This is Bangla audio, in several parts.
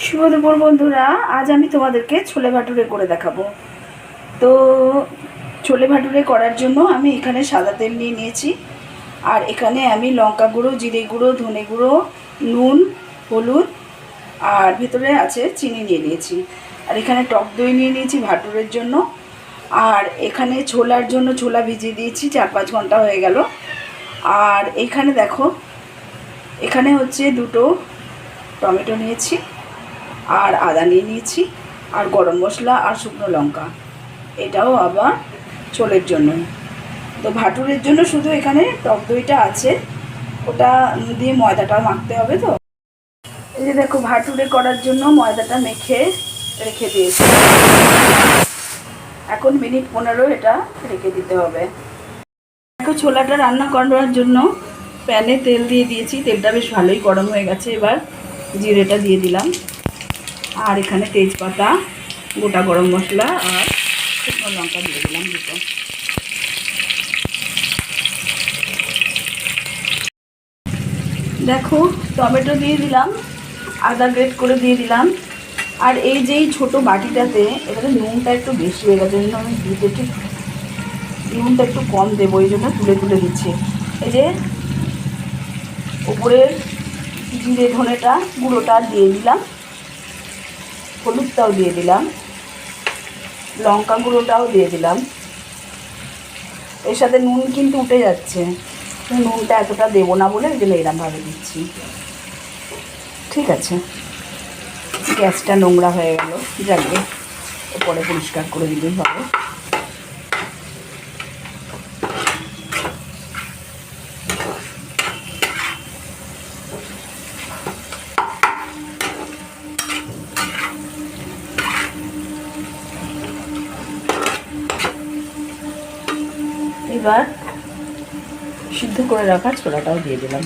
শুভ দুপুর বন্ধুরা, আজ আমি তোমাদেরকে ছোলে ভাটুরে করে দেখাবো। তো ছোলে ভাটুরে করার জন্য আমি এখানে সাদা তেল নিয়ে নিয়েছি, আর এখানে আমি লঙ্কা গুঁড়ো, জিরে গুঁড়ো, ধনে গুঁড়ো, নুন, হলুদ আর ভিতরে আছে চিনি নিয়ে নিয়েছি। আর এখানে টক দই নিয়ে নিয়েছি ভাটুরের জন্য। আর এখানে ছোলার জন্য ছোলা ভিজিয়ে দিয়েছি, 4-5 ঘন্টা হয়ে গেল। আর এখানে দেখো, এখানে হচ্ছে 2টো টমেটো নিয়েছি, আর আদা নিয়ে নিয়েছি, আর গরম মশলা আর শুকনো লঙ্কা। এটাও আবার ছোলের জন্য। তো ভাটুরের জন্য শুধু এখানে টক দইটা আছে, ওটা দিয়ে ময়দাটা মাখতে হবে। তো এই যে দেখো, ভাটুরে করার জন্য ময়দাটা মেখে রেখে দিয়েছি। এখন মিনিট 15 এটা রেখে দিতে হবে। দেখো, ছোলাটা রান্না করার জন্য প্যানে তেল দিয়ে দিয়েছি, তেলটা বেশ ভালোই গরম হয়ে গেছে। এবার জিরেটা দিয়ে দিলাম, আর এখানে তেজপাতা, গোটা গরম মশলা আর শুকনো লঙ্কা দিয়ে দিলাম 2টো। দেখো, টমেটো দিয়ে দিলাম, আদা গ্রেট করে দিয়ে দিলাম। আর এই যে ছোটো বাটিটাতে এটাতে নুনটা একটু বেশি হয়ে গেছে, জন্য আমি দিতে ঠিক নুনটা একটু কম দেবো, এই জন্য তুলে তুলে দিচ্ছি। এই যে উপরের জিরে ধনেটা গুঁড়োটা দিয়ে দিলাম, হলুদটাও দিয়ে দিলাম, লঙ্কা গুঁড়োটাও দিয়ে দিলাম। এর সাথে নুন কিন্তু উঠে যাচ্ছে, নুনটা এতটা দেবো না বলে এই জন্য এরমভাবে দিচ্ছি। ঠিক আছে, গ্যাসটা নোংরা হয়ে গেল, যাকে পরে পরিষ্কার করে দিলেই হবে। এবার সিদ্ধ করে রাখা ছোলাটাও দিয়ে দিলাম।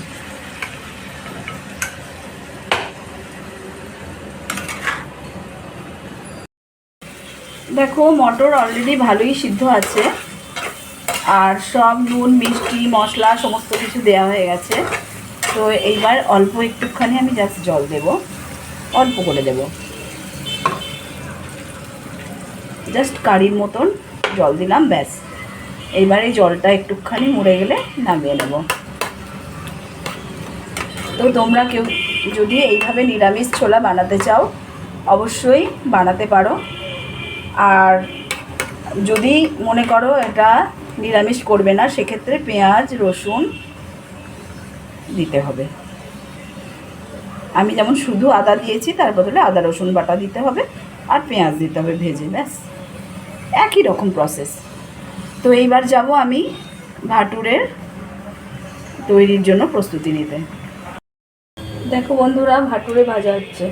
দেখো, মটর অলরেডি ভালোই সিদ্ধ আছে, আর সব নুন মিষ্টি মশলা সমস্ত কিছু দেওয়া হয়ে গেছে। তো এইবার অল্প একটুখানি আমি জাস্ট জল দেব, অল্প করে দেব, জাস্ট কারির মতন জল দিলাম, ব্যাস। এইবার এই জলটা একটুখানি মুড়ে গেলে নামিয়ে নেব। তো তোমরা কেউ যদি এইভাবে নিরামিষ ছোলা বানাতে চাও, অবশ্যই বানাতে পারো। আর যদি মনে করো এটা নিরামিষ করবে না, সেক্ষেত্রে পেঁয়াজ রসুন দিতে হবে। আমি যেমন শুধু আদা দিয়েছি, তার বদলে আদা রসুন বাটা দিতে হবে, আর পেঁয়াজ দিতে হবে ভেজে, ব্যাস একই রকম প্রসেস। তো এইবার যাব আমি ভাটুরের তৈরির জন্য প্রস্তুতি নিতে। দেখো বন্ধুরা, ভাটুরে ভাজা হচ্ছে।